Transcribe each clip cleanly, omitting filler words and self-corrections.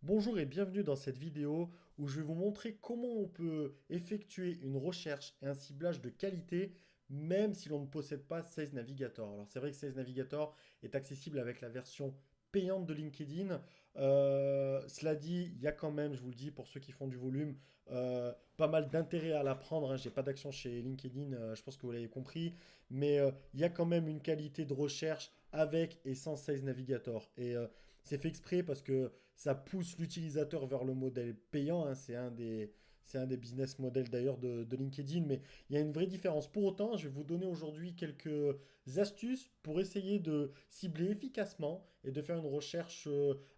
Bonjour et bienvenue dans cette vidéo où je vais vous montrer comment on peut effectuer une recherche et un ciblage de qualité même si l'on ne possède pas Sales Navigator. Alors c'est vrai que Sales Navigator est accessible avec la version payante de LinkedIn. Cela dit, il y a quand même, je vous le dis pour ceux qui font du volume, pas mal d'intérêt à l'apprendre. J'ai pas d'action chez LinkedIn, je pense que vous l'avez compris, mais il y a quand même une qualité de recherche avec et sans Sales Navigator. Et c'est fait exprès parce que ça pousse l'utilisateur vers le modèle payant, hein. C'est un des business models d'ailleurs de LinkedIn, mais il y a une vraie différence. Pour autant, je vais vous donner aujourd'hui quelques astuces pour essayer de cibler efficacement et de faire une recherche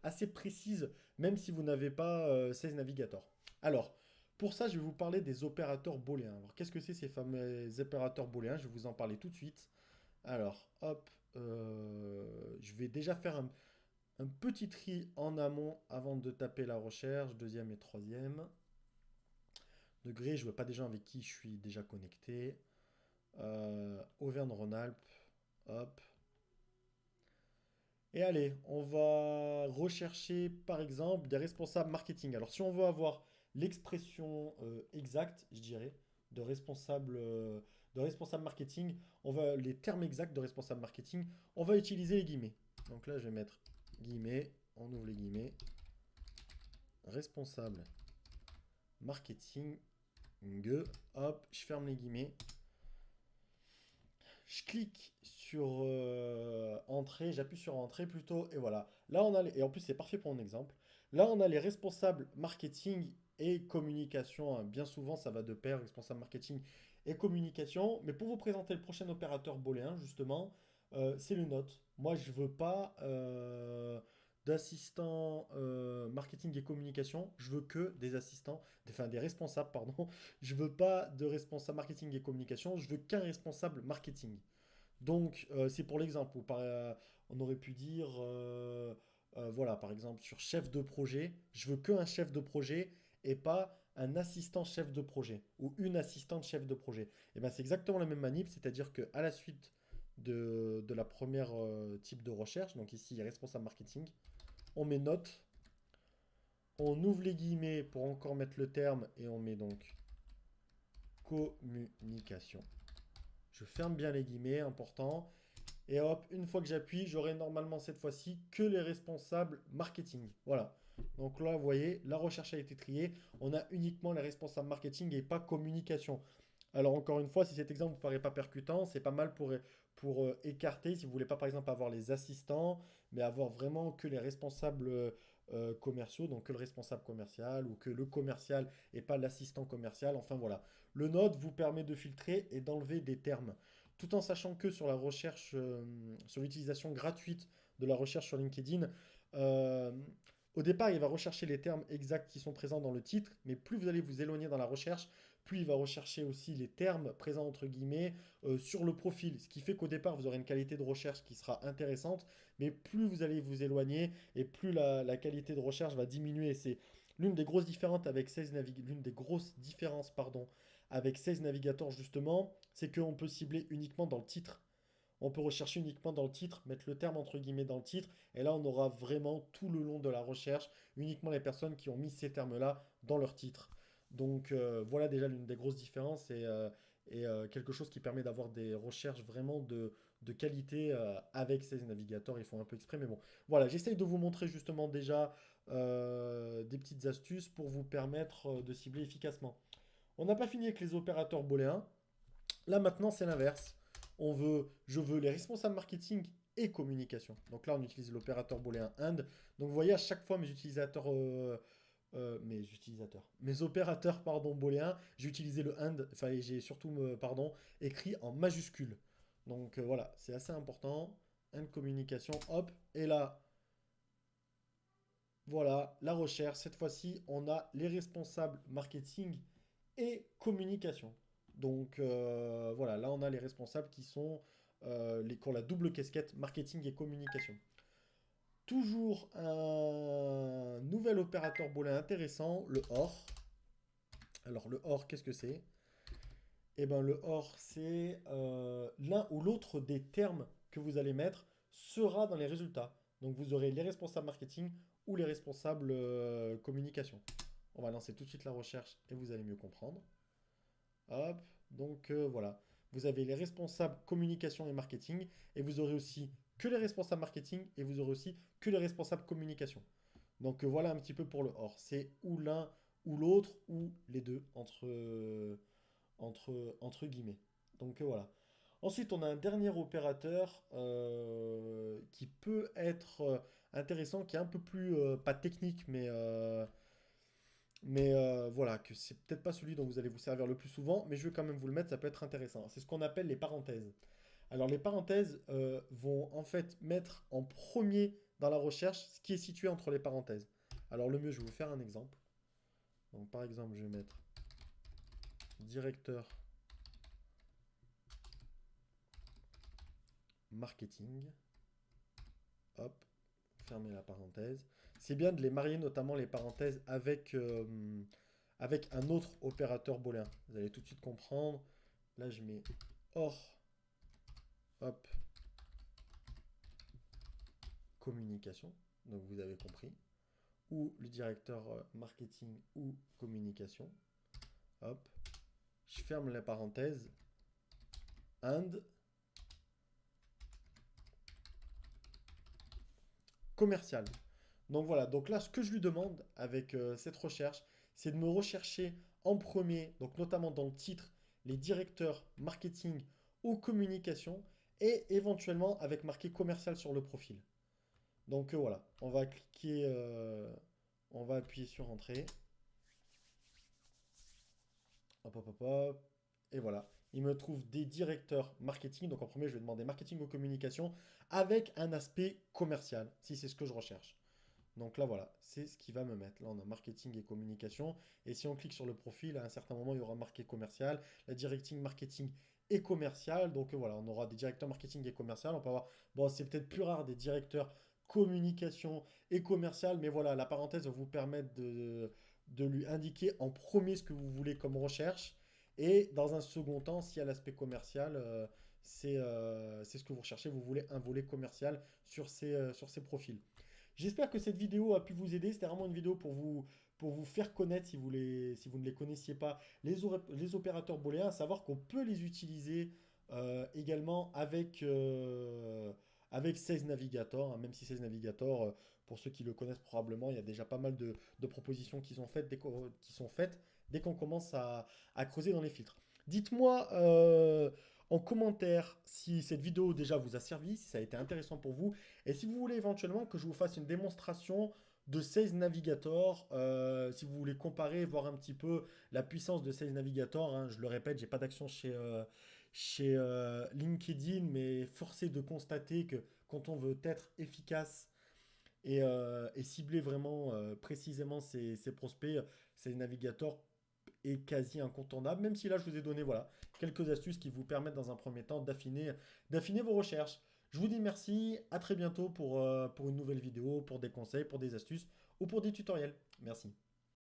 assez précise, même si vous n'avez pas Sales Navigator. Alors, pour ça, je vais vous parler des opérateurs booléens. Alors, qu'est-ce que c'est ces fameux opérateurs booléens? Je vais vous en parler tout de suite. Alors, hop, je vais déjà faire un petit tri en amont avant de taper la recherche, deuxième et troisième degré. Je ne vois pas des gens avec qui je suis déjà connecté. Auvergne-Rhône-Alpes, hop. Et allez, on va rechercher par exemple des responsables marketing. Alors si on veut avoir l'expression exacte, je dirais, de responsable marketing, on va les termes exacts de responsable marketing, on va utiliser les guillemets. Donc là, je vais mettre guillemets, on ouvre les guillemets, responsable marketing, hop, je ferme les guillemets. Je clique sur entrée, j'appuie sur entrée plutôt, et voilà. Là, on a et en plus, c'est parfait pour mon exemple. Là, on a les responsables marketing et communication, hein. Bien souvent, ça va de pair, responsable marketing et communication. Mais pour vous présenter le prochain opérateur booléen, justement, c'est le note. Moi, je veux pas d'assistants marketing et communication. Je veux que des assistants, enfin des responsables, pardon. Je veux pas de responsable marketing et communication. Je veux qu'un responsable marketing. Donc, c'est pour l'exemple. On aurait pu dire, voilà, par exemple, sur chef de projet, je veux qu'un chef de projet et pas un assistant chef de projet ou une assistante chef de projet. Et bien, c'est exactement la même manip, c'est-à-dire qu'à la suite de la première type de recherche, donc ici, responsable marketing, on met note, on ouvre les guillemets pour encore mettre le terme et on met donc communication. Je ferme bien les guillemets, important. Et hop, une fois que j'appuie, j'aurai normalement cette fois-ci que les responsables marketing. Voilà. Donc là, vous voyez, la recherche a été triée. On a uniquement les responsables marketing et pas communication. Alors encore une fois, si cet exemple ne vous paraît pas percutant, c'est pas mal pour écarter, si vous voulez pas par exemple avoir les assistants, mais avoir vraiment que les responsables commerciaux, donc que le responsable commercial ou que le commercial et pas l'assistant commercial. Enfin voilà. Le node vous permet de filtrer et d'enlever des termes. Tout en sachant que sur la recherche, sur l'utilisation gratuite de la recherche sur LinkedIn, euh, au départ, il va rechercher les termes exacts qui sont présents dans le titre, mais plus vous allez vous éloigner dans la recherche, plus il va rechercher aussi les termes présents entre guillemets sur le profil. Ce qui fait qu'au départ, vous aurez une qualité de recherche qui sera intéressante, mais plus vous allez vous éloigner et plus la qualité de recherche va diminuer. C'est l'une des grosses différences avec l'une des grosses différences, pardon, avec Sales Navigator justement, c'est qu'on peut cibler uniquement dans le titre. On peut rechercher uniquement dans le titre, mettre le terme entre guillemets dans le titre, et là on aura vraiment tout le long de la recherche uniquement les personnes qui ont mis ces termes-là dans leur titre. Donc voilà déjà l'une des grosses différences et quelque chose qui permet d'avoir des recherches vraiment de qualité avec ces navigateurs. Ils font un peu exprès, mais bon. Voilà, j'essaye de vous montrer justement déjà des petites astuces pour vous permettre de cibler efficacement. On n'a pas fini avec les opérateurs booléens. Là maintenant, c'est l'inverse. Je veux les responsables marketing et communication. Donc là, on utilise l'opérateur booléen AND. Donc vous voyez, à chaque fois, mes opérateurs, pardon, booléens, j'ai utilisé le AND, enfin, j'ai surtout, pardon, écrit en majuscule. Donc voilà, c'est assez important. AND communication, hop, et là, voilà, la recherche. Cette fois-ci, on a les responsables marketing et communication. Donc voilà, là on a les responsables qui ont la double casquette marketing et communication. Toujours un nouvel opérateur booléen intéressant, le OR. Alors le OR, qu'est-ce que c'est? Eh bien le OR, c'est l'un ou l'autre des termes que vous allez mettre sera dans les résultats. Donc vous aurez les responsables marketing ou les responsables communication. On va lancer tout de suite la recherche et vous allez mieux comprendre. Hop, donc voilà. Vous avez les responsables communication et marketing et vous aurez aussi que les responsables marketing et vous aurez aussi que les responsables communication. Donc voilà un petit peu pour le or. C'est ou l'un ou l'autre ou les deux entre guillemets. Donc voilà. Ensuite, on a un dernier opérateur qui peut être intéressant, qui est un peu plus, pas technique, mais voilà, que c'est peut-être pas celui dont vous allez vous servir le plus souvent, mais je vais quand même vous le mettre, ça peut être intéressant. C'est ce qu'on appelle les parenthèses. Alors les parenthèses vont en fait mettre en premier dans la recherche ce qui est situé entre les parenthèses. Alors le mieux, je vais vous faire un exemple. Donc par exemple, je vais mettre directeur marketing. Hop, fermez la parenthèse. C'est bien de les marier, notamment les parenthèses, avec un autre opérateur booléen. Vous allez tout de suite comprendre. Là, je mets or, hop, communication. Donc, vous avez compris. Ou le directeur marketing ou communication. Hop, je ferme la parenthèse. And commercial. Donc voilà, donc là, ce que je lui demande avec cette recherche, c'est de me rechercher en premier, donc notamment dans le titre, les directeurs marketing ou communication, et éventuellement avec marqué commercial sur le profil. Donc voilà, on va cliquer, on va appuyer sur entrée. Hop, hop, hop, hop. Et voilà, il me trouve des directeurs marketing. Donc en premier, je vais demander marketing ou communication avec un aspect commercial, si c'est ce que je recherche. Donc là, voilà, c'est ce qui va me mettre. Là, on a marketing et communication. Et si on clique sur le profil, à un certain moment, il y aura marqué commercial, la directing marketing et commercial. Donc voilà, on aura des directeurs marketing et commercial. On peut avoir, bon, c'est peut-être plus rare des directeurs communication et commercial, mais voilà, la parenthèse va vous permettre de lui indiquer en premier ce que vous voulez comme recherche. Et dans un second temps, s'il y a l'aspect commercial, c'est ce que vous recherchez. Vous voulez un volet commercial sur ces profils. J'espère que cette vidéo a pu vous aider. C'était vraiment une vidéo pour vous faire connaître, si vous ne les connaissiez pas, les opérateurs booléens, à savoir qu'on peut les utiliser également avec 16 Navigator, hein, même si 16 Navigator, pour ceux qui le connaissent probablement, il y a déjà pas mal de propositions qui sont faites dès qu'on commence à creuser dans les filtres. Dites-moi en commentaire si cette vidéo déjà vous a servi, si ça a été intéressant pour vous, et si vous voulez éventuellement que je vous fasse une démonstration de 16 Navigator, si vous voulez comparer, voir un petit peu la puissance de 16 Navigator, hein, je le répète, j'ai pas d'action chez LinkedIn, mais force est de constater que quand on veut être efficace et cibler vraiment précisément ses prospects, 16 Navigator est quasi incontournable, même si là je vous ai donné voilà, quelques astuces qui vous permettent dans un premier temps d'affiner vos recherches. Je vous dis merci, à très bientôt pour une nouvelle vidéo, pour des conseils, pour des astuces ou pour des tutoriels. Merci.